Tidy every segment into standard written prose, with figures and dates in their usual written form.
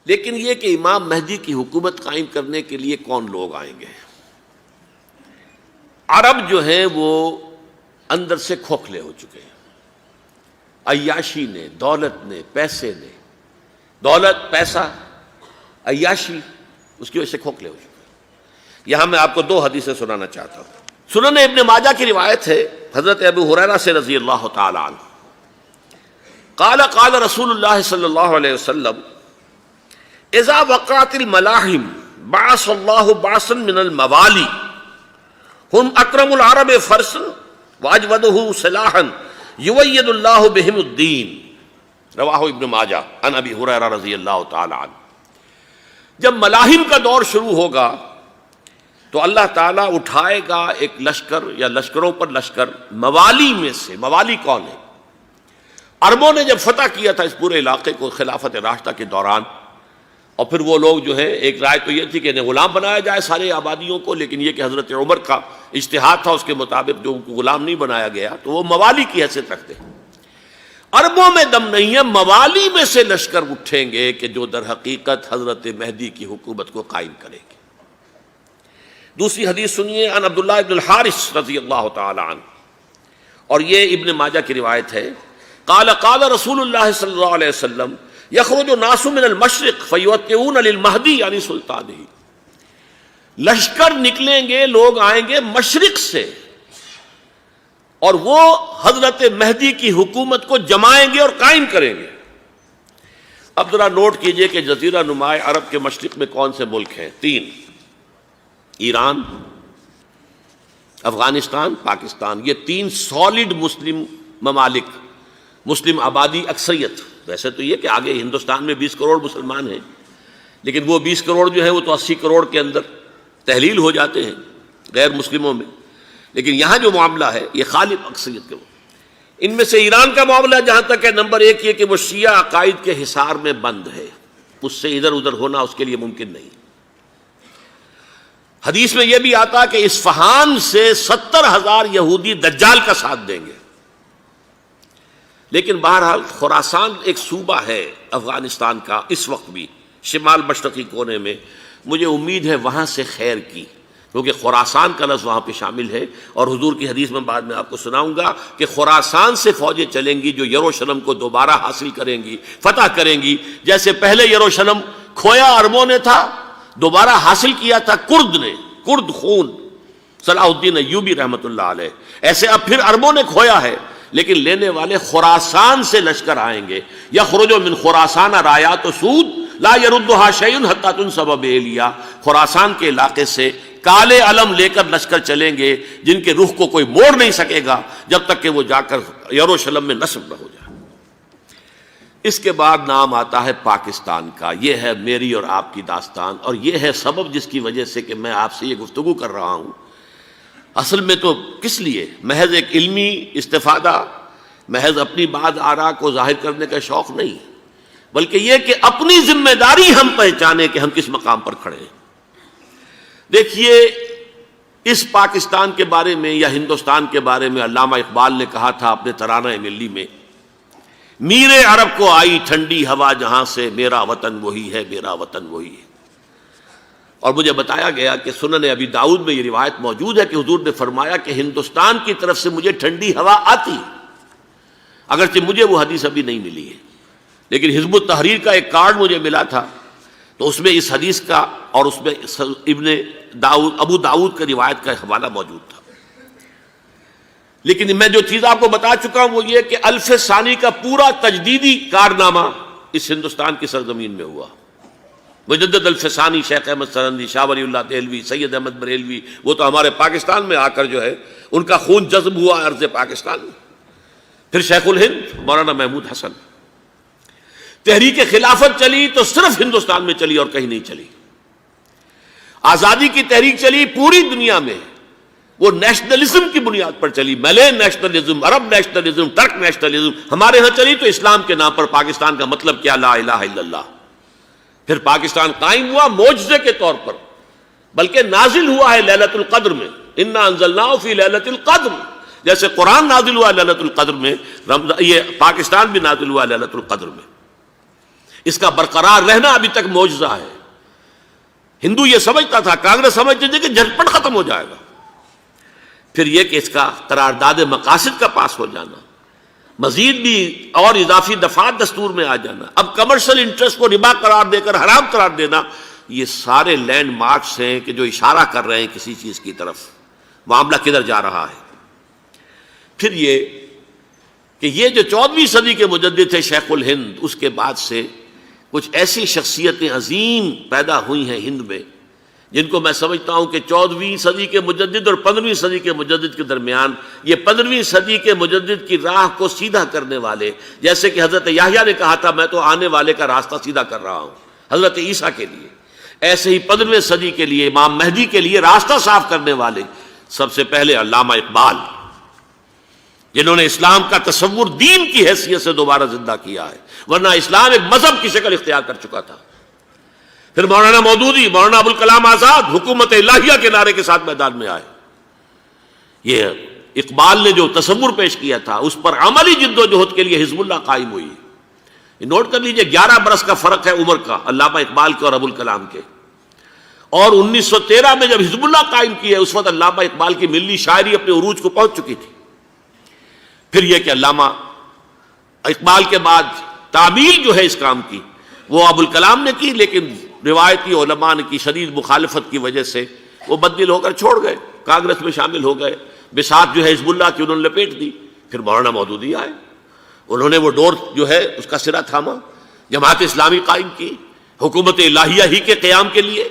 لیکن یہ کہ امام مہدی کی حکومت قائم کرنے کے لیے کون لوگ آئیں گے؟ عرب جو ہیں وہ اندر سے کھوکھلے ہو چکے ہیں، عیاشی نے، دولت نے، پیسے نے، دولت، پیسہ، عیاشی، اس کی وجہ سے کھوکھلے ہو چکے ہیں۔ یہاں میں آپ کو دو حدیثیں سنانا چاہتا ہوں۔ سنن ابن ماجہ کی روایت ہے حضرت ابو ہریرہ سے رضی اللہ تعالی عنہ، قال قال رسول اللہ صلی اللہ علیہ وسلم اذا وقعت الملاحم بعث اللہ بعثا من الموالی ہم اکرم العرب فرسا واجودہ سلاحا یوید اللہ بہم الدین، رواہ ابن ماجہ عن ابی ہریرہ رضی اللہ تعالی عنہ۔ جب ملاحم کا دور شروع ہوگا تو اللہ تعالیٰ اٹھائے گا ایک لشکر یا لشکروں پر لشکر موالی میں سے۔ موالی کون ہے؟ عربوں نے جب فتح کیا تھا اس پورے علاقے کو خلافت راشدہ کے دوران، اور پھر وہ لوگ جو ہے، ایک رائے تو یہ تھی کہ انہیں غلام بنایا جائے سارے آبادیوں کو، لیکن یہ کہ حضرت عمر کا اجتہاد تھا، اس کے مطابق جو ان کو غلام نہیں بنایا گیا تو وہ موالی کی حیثیت رکھتے ہیں۔ عربوں میں دم نہیں ہے، موالی میں سے لشکر اٹھیں گے کہ جو در حقیقت حضرت مہدی کی حکومت کو قائم کریں گے۔ دوسری حدیث سنیے، عن عبداللہ ابن الحارث رضی اللہ تعالی عنہ، اور یہ ابن ماجہ کی روایت ہے، قال قال رسول اللہ صلی اللہ علیہ وسلم یخرج الناس من المشرق فیوطئون للمہدی یعنی سلطانہ، لشکر نکلیں گے، لوگ آئیں گے مشرق سے، اور وہ حضرت مہدی کی حکومت کو جمائیں گے اور قائم کریں گے۔ اب ذرا نوٹ کیجئے کہ جزیرہ نما عرب کے مشرق میں کون سے ملک ہیں؟ تین: ایران، افغانستان، پاکستان۔ یہ تین سالڈ مسلم ممالک، مسلم آبادی اکثریت۔ ویسے تو یہ کہ آگے ہندوستان میں 20 کروڑ مسلمان ہیں، لیکن وہ 20 کروڑ جو ہے وہ تو 80 کروڑ کے اندر تحلیل ہو جاتے ہیں غیر مسلموں میں، لیکن یہاں جو معاملہ ہے یہ غالب اکثریت کے۔ ان میں سے ایران کا معاملہ جہاں تک ہے، نمبر ایک یہ کہ وہ شیعہ عقائد کے حصار میں بند ہے، اس سے ادھر ادھر ہونا اس کے لیے ممکن نہیں۔ حدیث میں یہ بھی آتا کہ اصفہان سے 70,000 یہودی دجال کا ساتھ دیں گے۔ لیکن بہرحال خراسان ایک صوبہ ہے افغانستان کا اس وقت بھی، شمال مشرقی کونے میں، مجھے امید ہے وہاں سے خیر کی، کیونکہ خراسان کا لفظ وہاں پہ شامل ہے، اور حضور کی حدیث میں بعد میں آپ کو سناؤں گا کہ خراسان سے فوجیں چلیں گی جو یروشلم کو دوبارہ حاصل کریں گی، فتح کریں گی۔ جیسے پہلے یروشلم کھویا عربوں نے تھا، دوبارہ حاصل کیا تھا کرد نے، کرد خون صلاح الدین ایوبی رحمۃ اللہ علیہ، ایسے اب پھر عربوں نے کھویا ہے، لیکن لینے والے خراسان سے لشکر آئیں گے۔ یخرج من خراسان رایات سود لا یردھا شیء حتی تنصب بإیلیا، خراسان کے علاقے سے کالے علم لے کر لشکر چلیں گے جن کے رخ کو کوئی موڑ نہیں سکے گا جب تک کہ وہ جا کر یروشلم میں نصب نہ ہو جائے۔ اس کے بعد نام آتا ہے پاکستان کا۔ یہ ہے میری اور آپ کی داستان، اور یہ ہے سبب جس کی وجہ سے کہ میں آپ سے یہ گفتگو کر رہا ہوں۔ اصل میں تو کس لیے؟ محض ایک علمی استفادہ، محض اپنی بات آراء کو ظاہر کرنے کا شوق نہیں، بلکہ یہ کہ اپنی ذمہ داری ہم پہچانیں کہ ہم کس مقام پر کھڑے ہیں۔ دیکھیے، اس پاکستان کے بارے میں یا ہندوستان کے بارے میں علامہ اقبال نے کہا تھا اپنے ترانہ ملی میں، میر عرب کو آئی ٹھنڈی ہوا جہاں سے، میرا وطن وہی ہے، میرا وطن وہی ہے۔ اور مجھے بتایا گیا کہ سنن ابی داؤد میں یہ روایت موجود ہے کہ حضور نے فرمایا کہ ہندوستان کی طرف سے مجھے ٹھنڈی ہوا آتی ہے، اگرچہ مجھے وہ حدیث ابھی نہیں ملی ہے، لیکن حزب التحریر کا ایک کارڈ مجھے ملا تھا، تو اس میں اس حدیث کا اور اس میں ابو داؤد کا روایت کا حوالہ موجود تھا۔ لیکن میں جو چیز آپ کو بتا چکا ہوں وہ یہ کہ الف ثانی کا پورا تجدیدی کارنامہ اس ہندوستان کی سرزمین میں ہوا۔ مجدد الف ثانی شیخ احمد سرندی، شاہ ولی اللہ دہلوی، سید احمد بریلوی، وہ تو ہمارے پاکستان میں آ کر جو ہے ان کا خون جذب ہوا ارض پاکستان میں۔ پھر شیخ الہند مولانا محمود حسن۔ تحریک خلافت چلی تو صرف ہندوستان میں چلی اور کہیں نہیں چلی۔ آزادی کی تحریک چلی پوری دنیا میں، وہ نیشنلزم کی بنیاد پر چلی، ملے نیشنلزم، عرب نیشنلزم، ترک نیشنلزم۔ ہمارے ہاں چلی تو اسلام کے نام پر، پاکستان کا مطلب کیا؟ لا الہ الا اللہ۔ پھر پاکستان قائم ہوا معجزے کے طور پر، بلکہ نازل ہوا ہے لیلۃ القدر میں، انا انزلناہ فی لیلۃ القدر، جیسے قرآن نازل ہوا لیلۃ القدر میں، یہ پاکستان بھی نازل ہوا لیلۃ القدر میں۔ اس کا برقرار رہنا ابھی تک معجزہ ہے. ہندو یہ سمجھتا تھا، کانگریس سمجھتی تھی کہ جھٹپٹ ختم ہو جائے گا. پھر یہ کہ اس کا قرارداد مقاصد کا پاس ہو جانا، مزید بھی اور اضافی دفعات دستور میں آ جانا، اب کمرشل انٹرسٹ کو ربا قرار دے کر حرام قرار دینا، یہ سارے لینڈ مارکس ہیں کہ جو اشارہ کر رہے ہیں کسی چیز کی طرف، معاملہ کدھر جا رہا ہے. پھر یہ کہ یہ جو 14ویں صدی کے مجدد تھے شیخ الہند، اس کے بعد سے کچھ ایسی شخصیتیں عظیم پیدا ہوئی ہیں ہند میں، جن کو میں سمجھتا ہوں کہ 14ویں صدی کے مجدد اور 15ویں صدی کے مجدد کے درمیان یہ 15ویں صدی کے مجدد کی راہ کو سیدھا کرنے والے، جیسے کہ حضرت یحییٰ نے کہا تھا میں تو آنے والے کا راستہ سیدھا کر رہا ہوں حضرت عیسیٰ کے لیے، ایسے ہی 15ویں صدی کے لیے امام مہدی کے لیے راستہ صاف کرنے والے سب سے پہلے علامہ اقبال، جنہوں نے اسلام کا تصور دین کی حیثیت سے دوبارہ زندہ کیا ہے، ورنہ اسلام ایک مذہب کی شکل اختیار کر چکا تھا. پھر مولانا مودودی، مولانا ابوالکلام آزاد حکومت الہیہ کے نعرے کے ساتھ میدان میں آئے. یہ اقبال نے جو تصور پیش کیا تھا اس پر عملی جد و جہد کے لیے حزب اللہ قائم ہوئی. نوٹ کر لیجئے 11 برس کا فرق ہے عمر کا علامہ اقبال کے اور ابوالکلام کے. اور 1913 میں جب حزب اللہ قائم کی ہے اس وقت علامہ اقبال کی ملی شاعری اپنے عروج کو پہنچ چکی تھی. پھر یہ کہ علامہ اقبال کے بعد تعمیل جو ہے اس کام کی وہ ابوالکلام نے کی، لیکن روایتی علماء کی شدید مخالفت کی وجہ سے وہ بددل ہو کر چھوڑ گئے، کانگریس میں شامل ہو گئے، بساط جو ہے حزب اللہ کی انہوں نے لپیٹ دی. پھر مولانا مودودی آئے، انہوں نے وہ ڈور جو ہے اس کا سرا تھاما، جماعت اسلامی قائم کی حکومت الہیہ ہی کے قیام کے لیے.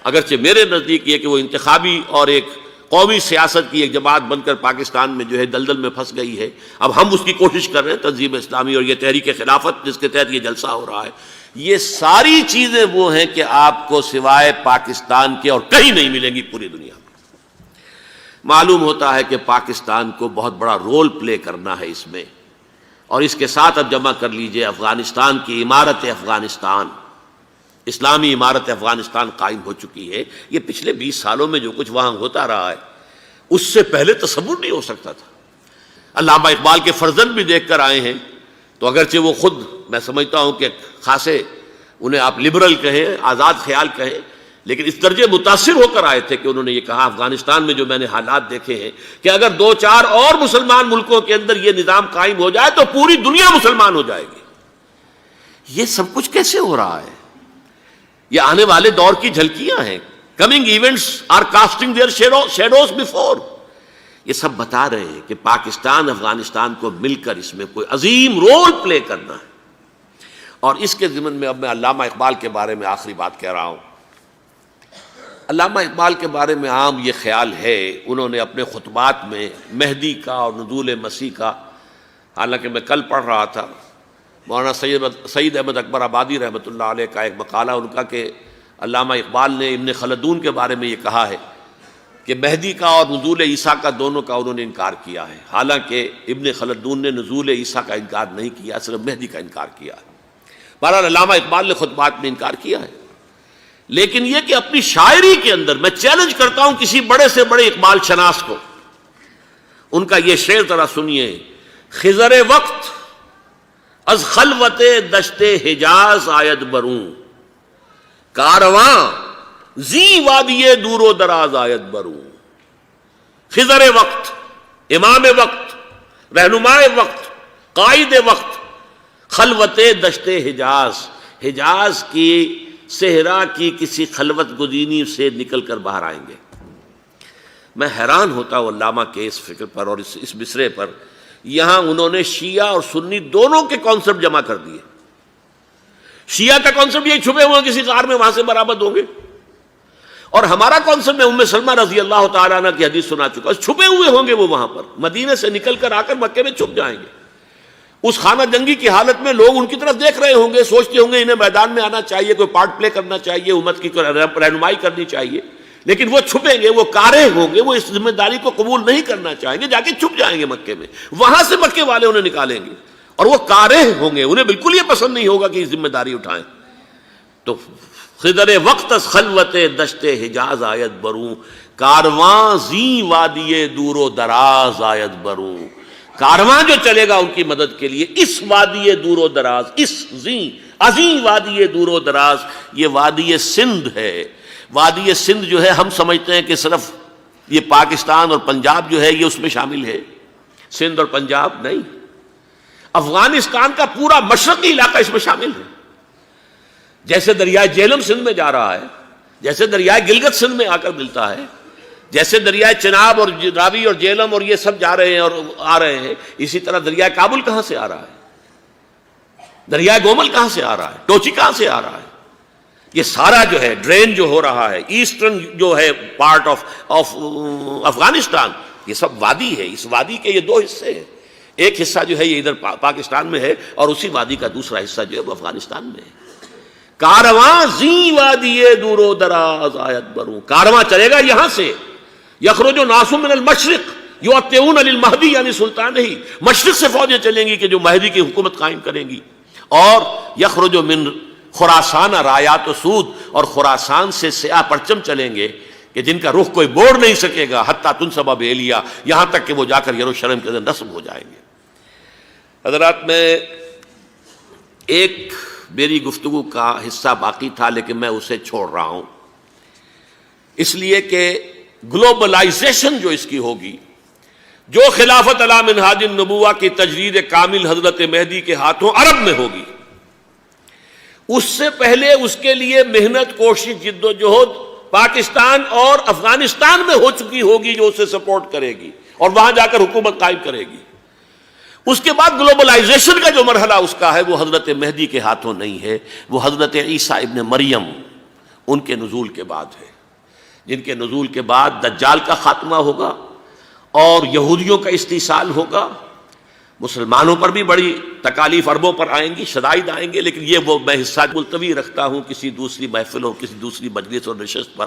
اگرچہ میرے نزدیک یہ کہ وہ انتخابی اور ایک قومی سیاست کی ایک جماعت بن کر پاکستان میں جو ہے دلدل میں پھنس گئی ہے، اب ہم اس کی کوشش کر رہے ہیں تنظیم اسلامی اور یہ تحریک خلافت جس کے تحت یہ جلسہ ہو رہا ہے. یہ ساری چیزیں وہ ہیں کہ آپ کو سوائے پاکستان کے اور کہیں نہیں ملیں گی پوری دنیا میں. معلوم ہوتا ہے کہ پاکستان کو بہت بڑا رول پلے کرنا ہے اس میں، اور اس کے ساتھ اب جمع کر لیجئے افغانستان کی عمارت افغانستان، اسلامی عمارت افغانستان قائم ہو چکی ہے. یہ پچھلے 20 سالوں میں جو کچھ وہاں ہوتا رہا ہے اس سے پہلے تصور نہیں ہو سکتا تھا. علامہ اقبال کے فرزند بھی دیکھ کر آئے ہیں، تو اگرچہ وہ خود میں سمجھتا ہوں کہ خاصے انہیں آپ لبرل کہیں، آزاد خیال کہیں، لیکن اس درجے متاثر ہو کر آئے تھے کہ انہوں نے یہ کہا افغانستان میں جو میں نے حالات دیکھے ہیں کہ اگر 2-4 اور مسلمان ملکوں کے اندر یہ نظام قائم ہو جائے تو پوری دنیا مسلمان ہو جائے گی. یہ سب کچھ کیسے ہو رہا ہے؟ یہ آنے والے دور کی جھلکیاں ہیں. Coming events are casting their shadows before. یہ سب بتا رہے ہیں کہ پاکستان افغانستان کو مل کر اس میں کوئی عظیم رول پلے کرنا ہے. اور اس کے ضمن میں اب میں علامہ اقبال کے بارے میں آخری بات کہہ رہا ہوں. علامہ اقبال کے بارے میں عام یہ خیال ہے، انہوں نے اپنے خطبات میں مہدی کا اور نزول مسیح کا، حالانکہ میں کل پڑھ رہا تھا مولانا سید احمد اکبر آبادی رحمۃ اللہ علیہ کا ایک مقالہ ان کا کہ علامہ اقبال نے ابن خلدون کے بارے میں یہ کہا ہے کہ مہدی کا اور نزول عیسیٰ کا دونوں کا انہوں نے انکار کیا ہے، حالانکہ ابن خلدون نے نزول عیسیٰ کا انکار نہیں کیا، صرف مہدی کا انکار کیا ہے. بہرحال علامہ اقبال نے خطبات میں انکار کیا ہے. لیکن یہ کہ اپنی شاعری کے اندر میں چیلنج کرتا ہوں کسی بڑے سے بڑے اقبال شناس کو، ان کا یہ شعر ذرا سنیے: خضر وقت از خلوت دشت حجاز آید بروں، کارواں زی وادی دور و دراز آید بروں. خضر وقت، امام وقت، رہنمائے وقت، قائد وقت، خلوت دشت حجاز، حجاز کی صحرا کی کسی خلوت گزینی سے نکل کر باہر آئیں گے. میں حیران ہوتا ہوں علامہ کے اس فکر پر اور اس مصرے پر. یہاں انہوں نے شیعہ اور سنی دونوں کے کانسیپٹ جمع کر دیے. شیعہ کا کانسیپٹ یہ چھپے ہوئے کسی غار میں وہاں سے برآمد ہوں گے، اور ہمارا کانسیپٹ میں ام سلمہ رضی اللہ تعالیٰ عنہ کی حدیث سنا چکا، چھپے ہوئے ہوں گے وہ وہاں پر، مدینے سے نکل کر آ کر مکے میں چھپ جائیں گے. اس خانہ جنگی کی حالت میں لوگ ان کی طرف دیکھ رہے ہوں گے، سوچتے ہوں گے انہیں میدان میں آنا چاہیے، کوئی پارٹ پلے کرنا چاہیے، امت کی رہنمائی کرنی چاہیے، لیکن وہ چھپیں گے، وہ کارہ ہوں گے، وہ اس ذمہ داری کو قبول نہیں کرنا چاہیں گے، جا کے چھپ جائیں گے مکے میں. وہاں سے مکے والے انہیں نکالیں گے اور وہ کارہ ہوں گے، انہیں بالکل یہ پسند نہیں ہوگا کہ یہ ذمہ داری اٹھائیں. تو خضر وقت از خلوت دشت حجاز آیت بروں، کارواں زی وادی دور و دراز آیت بروں. کارواں جو چلے گا ان کی مدد کے لیے اس وادی دور و دراز، اس عظیم وادی دور و دراز، یہ وادی سندھ ہے۔ وادی سندھ جو ہے ہم سمجھتے ہیں کہ صرف یہ پاکستان اور پنجاب جو ہے یہ اس میں شامل ہے، سندھ اور پنجاب نہیں، افغانستان کا پورا مشرقی علاقہ اس میں شامل ہے۔ جیسے دریائے جہلم سندھ میں جا رہا ہے، جیسے دریائے گلگت سندھ میں آ کر ملتا ہے، جیسے دریائے چناب اور راوی اور جہلم اور یہ سب جا رہے ہیں اور آ رہے ہیں، اسی طرح دریائے کابل کہاں سے آ رہا ہے، دریائے گومل کہاں سے آ رہا ہے، ٹوچی کہاں سے آ رہا ہے، یہ سارا جو ہے ڈرین جو ہو رہا ہے ایسٹرن جو ہے پارٹ آف افغانستان، یہ سب وادی ہے۔ اس وادی کے یہ دو حصے ہیں، ایک حصہ جو ہے یہ ادھر پاکستان میں ہے اور اسی وادی کا دوسرا حصہ جو ہے وہ افغانستان میں ہے۔ کارواں زی وادی دور و دراز آیت بروں، کارواں چلے گا یہاں سے، یخرج ناس من المشرق یؤتون للمہدی، یعنی سلطان نہیں، مشرق سے فوجیں چلیں گی کہ جو مہدی کی حکومت قائم کریں گی، اور یخرج من خراسان رایات و سود، اور خراسان سے سیاہ پرچم چلیں گے کہ جن کا رخ کوئی موڑ نہیں سکے گا، حتیٰ تنصب بإلیہ، یہاں تک کہ وہ جا کر یروشلم کے اندر نصب ہو جائیں گے۔ حضرات، میں ایک میری گفتگو کا حصہ باقی تھا لیکن میں اسے چھوڑ رہا ہوں، اس لیے کہ گلوبلائزیشن جو اس کی ہوگی، جو خلافت علی منہاج النبوہ کی تجرید کامل حضرت مہدی کے ہاتھوں عرب میں ہوگی، اس سے پہلے اس کے لیے محنت، کوشش، جد و جہد پاکستان اور افغانستان میں ہو چکی ہوگی جو اسے سپورٹ کرے گی اور وہاں جا کر حکومت قائم کرے گی۔ اس کے بعد گلوبلائزیشن کا جو مرحلہ اس کا ہے وہ حضرت مہدی کے ہاتھوں نہیں ہے، وہ حضرت عیسیٰ ابن مریم ان کے نزول کے بعد ہے، جن کے نزول کے بعد دجال کا خاتمہ ہوگا اور یہودیوں کا استحصال ہوگا، مسلمانوں پر بھی بڑی تکالیف عربوں پر آئیں گی، شدائد آئیں گے، لیکن یہ وہ میں حصہ ملتوی رکھتا ہوں کسی دوسری محفل اور کسی دوسری مجلس اور نشست پر۔